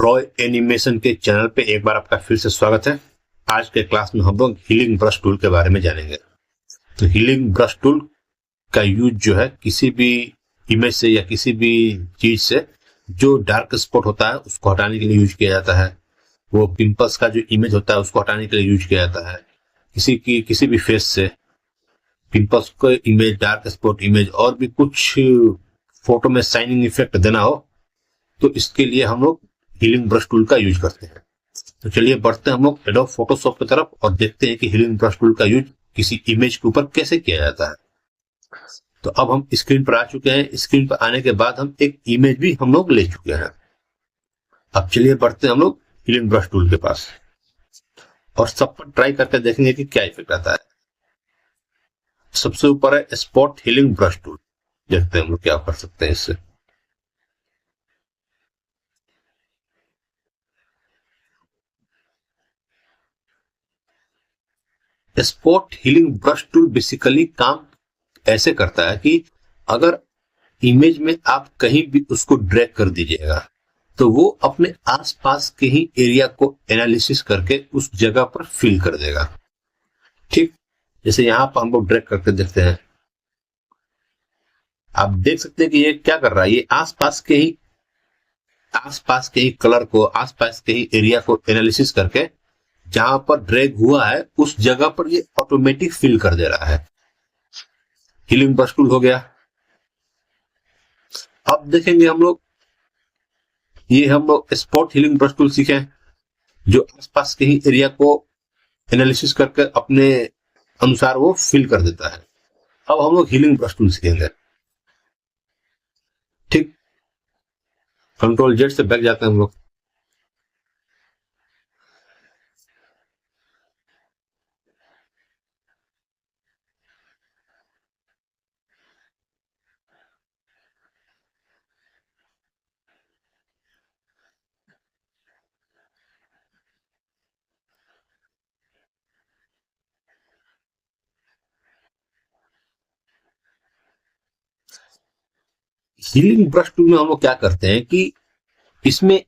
Raw animation के channel पे एक बार आपका फिर से स्वागत है। आज के क्लास में हम लोग हीलिंग ब्रश टूल के बारे में जानेंगे। तो हीलिंग ब्रश टूल का यूज जो है किसी भी इमेज से या किसी भी चीज से जो डार्क स्पॉट होता है उसको हटाने के लिए यूज किया जाता है। वो पिंपल्स का जो इमेज होता है उसको हटाने के लिए यूज किया जाता है। किसी भी फेस से पिंपल्स को इमेज, डार्क स्पॉट इमेज और भी कुछ फोटो में शाइनिंग इफेक्ट देना हो तो इसके लिए हम लोग हीलिंग ब्रश टूल का यूज करते हैं। तो चलिए बढ़ते हैं हम लोग एडोब फोटोशॉप की तरफ और देखते हैं कि हीलिंग ब्रश टूल का यूज किसी इमेज के ऊपर कैसे किया जाता है। तो अब हम स्क्रीन पर आ चुके हैं। स्क्रीन पर आने के बाद हम एक इमेज भी हम लोग ले चुके हैं। अब चलिए बढ़ते हैं हम लोग हीलिंग ब्रश टूल के पास और सब पर ट्राई करके देखेंगे कि क्या इफेक्ट आता है। सबसे ऊपर है स्पॉट हीलिंग ब्रश टूल। देखते हैं हम लोग क्या कर सकते हैं इससे। Spot healing brush tool basically काम ऐसे करता है कि अगर इमेज में आप कहीं भी उसको ड्रैग कर दीजिएगा तो वो अपने आसपास के ही एरिया को एनालिसिस करके उस जगह पर फिल कर देगा। ठीक, जैसे यहां पर हम लोग ड्रैग करके देखते हैं। आप देख सकते हैं कि ये क्या कर रहा है। ये आसपास के ही कलर को, आसपास के ही एरिया को एनालिसिस करके जहां पर ड्रैग हुआ है उस जगह पर ये ऑटोमेटिक फिल कर दे रहा है। हीलिंग ब्रश टूल हो गया। अब देखेंगे हम लोग स्पॉट हीलिंग ब्रश टूल सीखे जो आसपास के ही एरिया को एनालिसिस करके अपने अनुसार वो फिल कर देता है। अब हम लोग हीलिंग ब्रश टूल सीखेंगे। ठीक, कंट्रोल जेड से बैक जाते हैं हम लोग। हीलिंग ब्रश टूल में हम लोग क्या करते हैं कि इसमें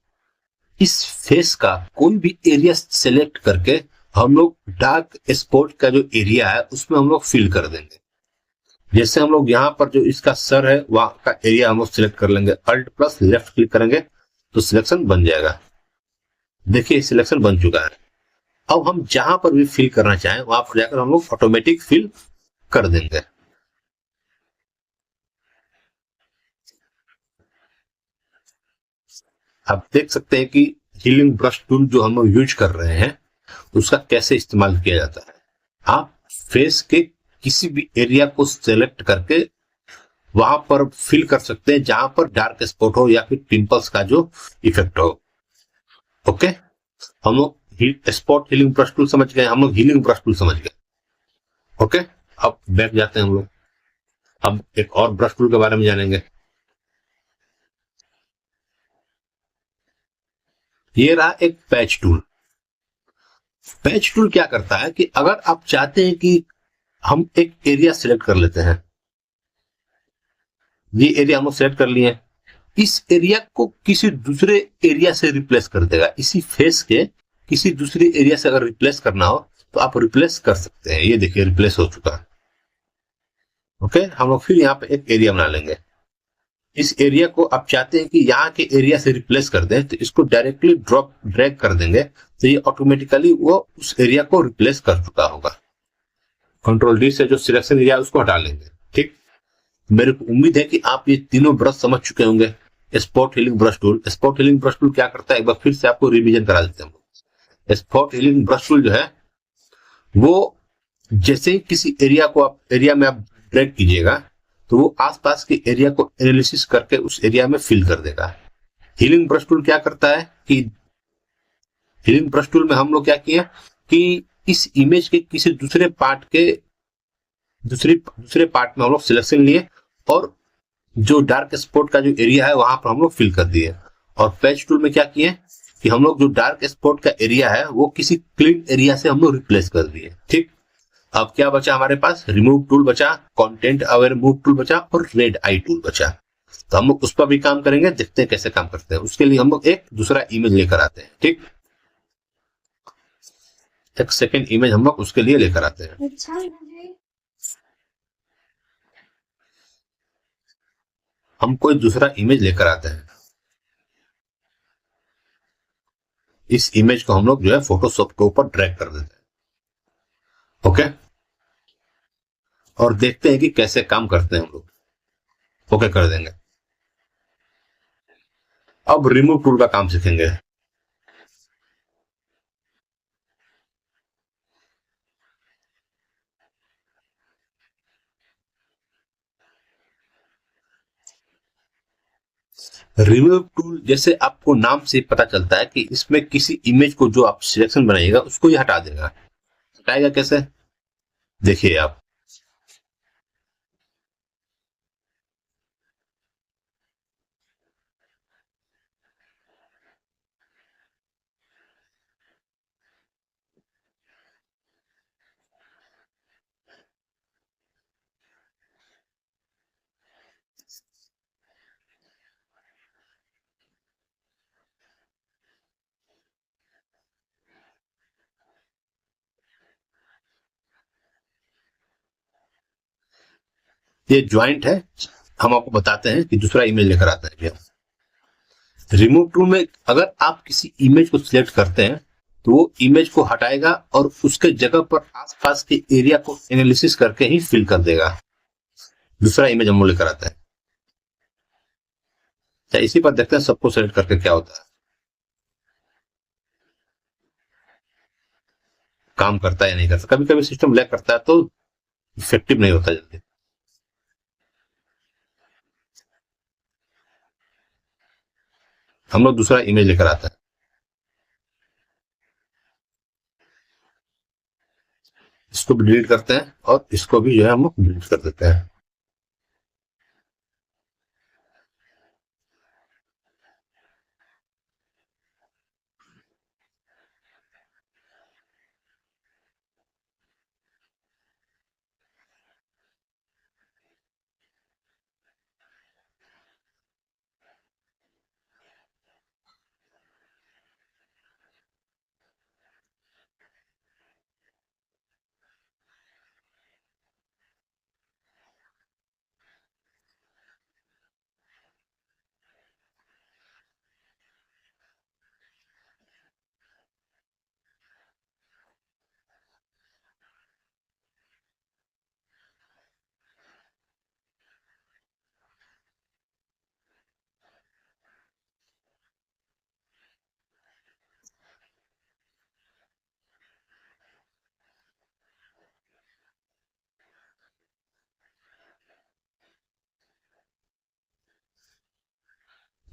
इस फेस का कोई भी एरिया सेलेक्ट करके हम लोग डार्क स्पॉट का जो एरिया है उसमें हम लोग फिल कर देंगे। जैसे हम लोग यहाँ पर जो इसका सर है वहां का एरिया हम लोग सिलेक्ट कर लेंगे। अल्ट प्लस लेफ्ट क्लिक करेंगे तो सिलेक्शन बन जाएगा। देखिए सिलेक्शन बन चुका है। अब हम जहां पर भी फिल करना चाहें वहां पर जाकर हम लोग ऑटोमेटिक फिल कर देंगे। आप देख सकते हैं कि हीलिंग ब्रश टूल जो हम लोग यूज कर रहे हैं उसका कैसे इस्तेमाल किया जाता है। आप फेस के किसी भी एरिया को सेलेक्ट करके वहां पर फिल कर सकते हैं जहां पर डार्क स्पॉट हो या फिर पिंपल्स का जो इफेक्ट हो। ओके, हम लोग स्पॉट हीलिंग ब्रश टूल समझ गए, हम लोग हीलिंग ब्रश टूल समझ गए। ओके, अब बैक जाते हैं हम लोग। अब एक और ब्रश टूल के बारे में जानेंगे। ये रहा एक पैच टूल। पैच टूल क्या करता है कि अगर आप चाहते हैं कि हम एक एरिया सिलेक्ट कर लेते हैं, ये एरिया हम लोग सिलेक्ट कर लिए, इस एरिया को किसी दूसरे एरिया से रिप्लेस कर देगा। इसी फेस के किसी दूसरे एरिया से अगर रिप्लेस करना हो तो आप रिप्लेस कर सकते हैं। ये देखिए रिप्लेस हो चुका है। ओके, हम लोग फिर यहाँ पे एक एरिया बना लेंगे। इस एरिया को आप चाहते हैं कि यहाँ के एरिया से रिप्लेस कर दें तो इसको डायरेक्टली ड्रैग कर देंगे तो ये ऑटोमेटिकली वो उस एरिया को रिप्लेस कर चुका होगा। कंट्रोल डी से जो सिलेक्शन एरिया उसको हटा लेंगे। ठीक, मेरे को उम्मीद है कि आप ये तीनों ब्रश समझ चुके होंगे। स्पॉट हीलिंग ब्रश टूल क्या करता है एक बार फिर से आपको रिवीजन करा देते हैं। स्पॉट हीलिंग ब्रश टूल जो है वो जैसे ही किसी एरिया में आप ड्रैग कीजिएगा तो वो आसपास के एरिया को एनालिसिस करके उस एरिया में फिल कर देगा। हीलिंग ब्रश टूल क्या करता है कि हीलिंग ब्रश टूल में हम लोग क्या किया कि इस इमेज के किसी दूसरे पार्ट में हम लोग सिलेक्शन लिए और जो डार्क स्पॉट का जो एरिया है वहां पर हम लोग फिल कर दिए। और पैच टूल में क्या किए कि हम लोग जो डार्क स्पॉट का एरिया है वो किसी क्लीन एरिया से हम लोग रिप्लेस कर दिए। ठीक, अब क्या बचा हमारे पास, रिमूव टूल बचा, कंटेंट अवेयर मूव टूल बचा और रेड आई टूल बचा। तो हम लोग उस पर भी काम करेंगे, देखते हैं कैसे काम करते हैं। उसके लिए हम लोग एक दूसरा इमेज लेकर आते हैं। ठीक, एक सेकेंड इमेज हम लोग उसके लिए लेकर आते हैं। हम कोई दूसरा इमेज लेकर आते हैं। इस इमेज को हम लोग जो है फोटोशॉप के ऊपर ड्रैग कर देते हैं। ओके, और देखते हैं कि कैसे काम करते हैं हम लोग। ओके कर देंगे। अब रिमूव टूल का काम सीखेंगे। रिमूव टूल जैसे आपको नाम से पता चलता है कि इसमें किसी इमेज को जो आप सिलेक्शन बनाइएगा उसको ये हटा देगा। हटाएगा कैसे, देखिए आप। ये ज्वाइंट है, हम आपको बताते हैं कि दूसरा इमेज लेकर आते हैं भैया। रिमूव टूल में अगर आप किसी इमेज को सिलेक्ट करते हैं तो वो इमेज को हटाएगा और उसके जगह पर आसपास के एरिया को एनालिसिस करके ही फिल कर देगा। दूसरा इमेज हम लोग लेकर आता है। अच्छा, इसी पर देखते हैं सबको सेलेक्ट करके क्या होता है, काम करता है या नहीं करता। कभी कभी सिस्टम लैग करता है तो इफेक्टिव नहीं होता जल्दी। हम लोग दूसरा इमेज लेकर आता है। इसको भी डिलीट करते हैं और इसको भी जो है हम लोग डिलीट कर देते हैं।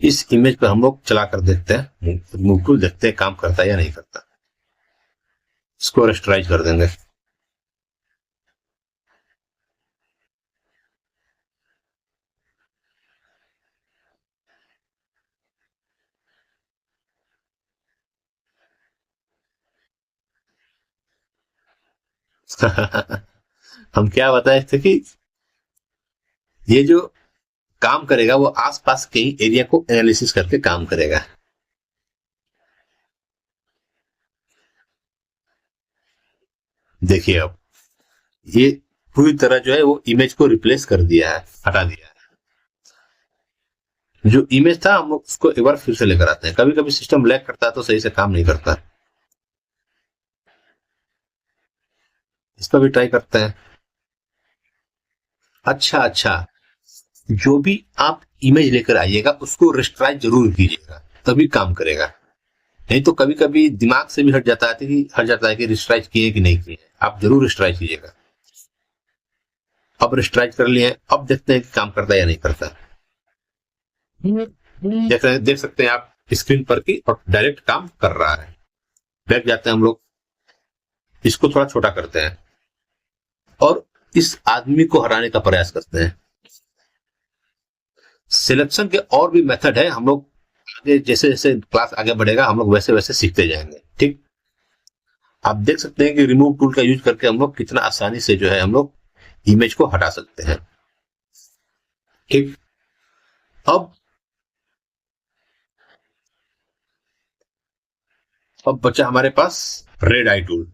इस इमेज पर हम लोग चला कर देखते हैं, मूव टूल देखते हैं काम करता है या नहीं करता। इसको रेस्टराइज कर देंगे। हम क्या बताए थे कि ये जो काम करेगा वो आसपास के एरिया को एनालिसिस करके काम करेगा। देखिए अब ये पूरी तरह जो है वो इमेज को रिप्लेस कर दिया है, हटा दिया है। जो इमेज था हम लोग उसको एक बार फिर से लेकर आते हैं। कभी कभी सिस्टम लैग करता है तो सही से काम नहीं करता। इस पर भी ट्राई करते हैं। अच्छा अच्छा, जो भी आप इमेज लेकर आइएगा उसको रेस्टराइज जरूर कीजिएगा, तभी काम करेगा। नहीं तो कभी कभी दिमाग से भी हट जाता है कि रेस्टराइज किए कि नहीं किए। आप जरूर रेस्टराइज कीजिएगा। अब रेस्टराइज कर लिए, अब देखते हैं कि काम करता है या नहीं करता। देख सकते हैं आप स्क्रीन पर कि और डायरेक्ट काम कर रहा है। बैक जाते हैं हम लोग, इसको थोड़ा छोटा करते हैं और इस आदमी को हटाने का प्रयास करते हैं। सिलेक्शन के और भी मेथड है, हम लोग आगे जैसे जैसे क्लास आगे बढ़ेगा हम लोग वैसे वैसे सीखते जाएंगे। ठीक, आप देख सकते हैं कि रिमूव टूल का यूज करके हम लोग कितना आसानी से जो है हम लोग इमेज को हटा सकते हैं। ठीक, अब बचा हमारे पास रेड आई टूल।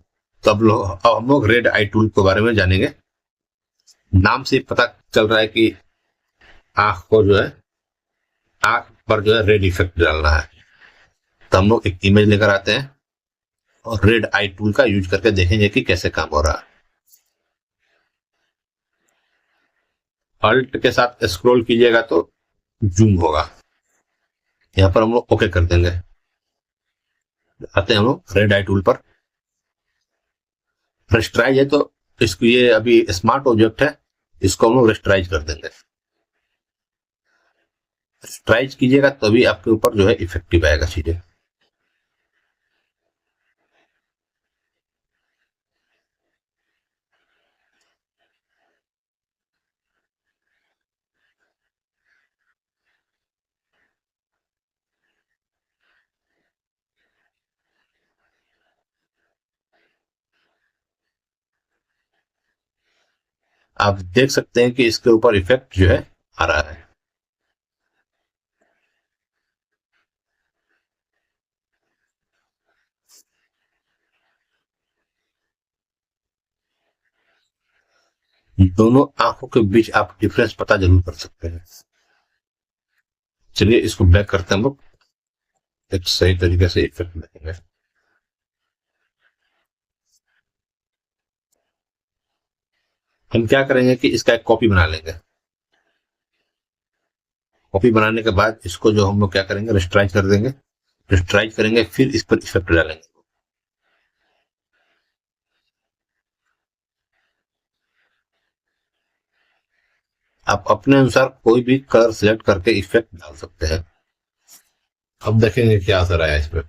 तो अब हम लोग रेड आई टूल के बारे में जानेंगे। नाम से पता चल रहा है कि आंख को जो है, आंख पर जो है रेड इफेक्ट डालना है। तो हम लोग एक इमेज लेकर आते हैं और रेड आई टूल का यूज करके देखेंगे कि कैसे काम हो रहा है। अल्ट के साथ स्क्रॉल कीजिएगा तो जूम होगा। यहां पर हम लोग ओके कर देंगे। आते हैं हम लोग रेड आई टूल पर। रेस्ट्राइज है तो इसको, ये अभी स्मार्ट ऑब्जेक्ट है, इसको हम लोग रेस्ट्राइज कर देंगे। रेस्ट्राइज कीजिएगा तभी आपके ऊपर जो है इफेक्टिव आएगा चीजें। आप देख सकते हैं कि इसके ऊपर इफेक्ट जो है आ रहा है। दोनों आंखों के बीच आप डिफरेंस पता जरूर कर सकते हैं। चलिए इसको बैक करते हैं हम लोग, एक सही तरीके से इफेक्ट देखेंगे। हम क्या करेंगे कि इसका एक कॉपी बना लेंगे। कॉपी बनाने के बाद इसको जो हम लोग क्या करेंगे, रेस्ट्राइज कर देंगे। रेस्ट्राइज करेंगे फिर इस पर इफेक्ट डालेंगे। आप अपने अनुसार कोई भी कलर सिलेक्ट करके इफेक्ट डाल सकते हैं। अब देखेंगे क्या असर आया इस पर।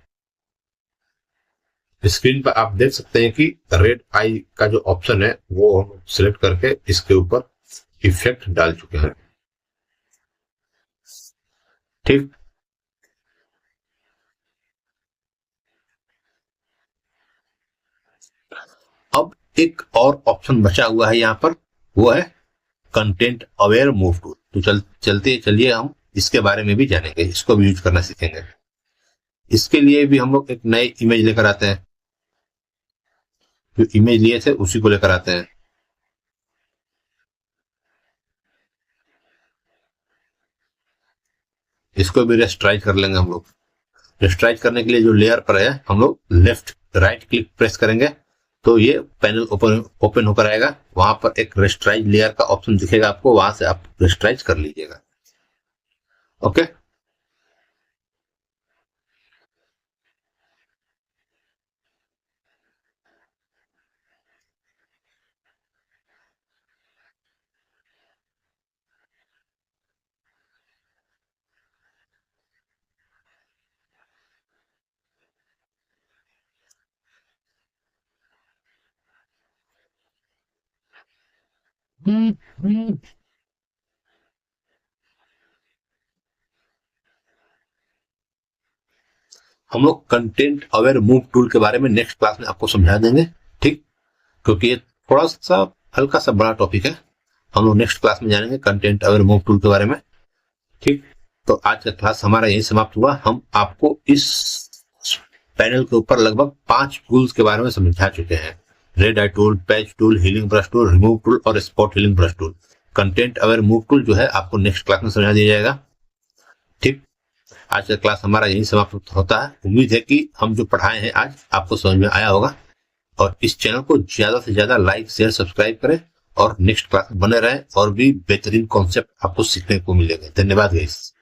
स्क्रीन पर आप देख सकते हैं कि रेड आई का जो ऑप्शन है वो हम सिलेक्ट करके इसके ऊपर इफेक्ट डाल चुके हैं। ठीक, अब एक और ऑप्शन बचा हुआ है यहाँ पर, वो है कंटेंट अवेयर मूव टूल। तो चलिए हम इसके बारे में भी जानेंगे, इसको भी यूज करना सीखेंगे। इसके लिए भी हम लोग एक नई इमेज लेकर आते हैं। जो इमेज लिए थे उसी को लेकर आते हैं। इसको भी रेस्ट्राइज कर लेंगे हम लोग। रेस्ट्राइज करने के लिए जो लेयर पर है हम लोग लेफ्ट राइट क्लिक प्रेस करेंगे तो ये पैनल ओपन होकर आएगा। वहां पर एक रेस्ट्राइज लेयर का ऑप्शन दिखेगा आपको, वहां से आप रेस्ट्राइज कर लीजिएगा। ओके, हम लोग कंटेंट अवेयर मूव टूल के बारे में नेक्स्ट क्लास में आपको समझा देंगे। ठीक, क्योंकि ये थोड़ा सा हल्का सा बड़ा टॉपिक है। हम लोग नेक्स्ट क्लास में जानेंगे कंटेंट अवेयर मूव टूल के बारे में। ठीक, तो आज का क्लास हमारा यही समाप्त हुआ। हम आपको इस पैनल के ऊपर लगभग 5 टूल्स के बारे में समझा चुके हैं। Red eye tool, patch tool, healing brush tool, remove tool और spot healing brush tool. Content aware move tool जो है आपको नेक्स्ट क्लास में समझा दिया जाएगा। ठीक, आज का क्लास हमारा यही समाप्त होता है। उम्मीद है कि हम जो पढ़ाए हैं आज आपको समझ में आया होगा। और इस चैनल को ज्यादा से ज्यादा लाइक शेयर सब्सक्राइब करें और नेक्स्ट क्लास में बने रहें और भी बेहतरीन कॉन्सेप्ट आपको सीखने को मिलेंगे। धन्यवाद गाइस।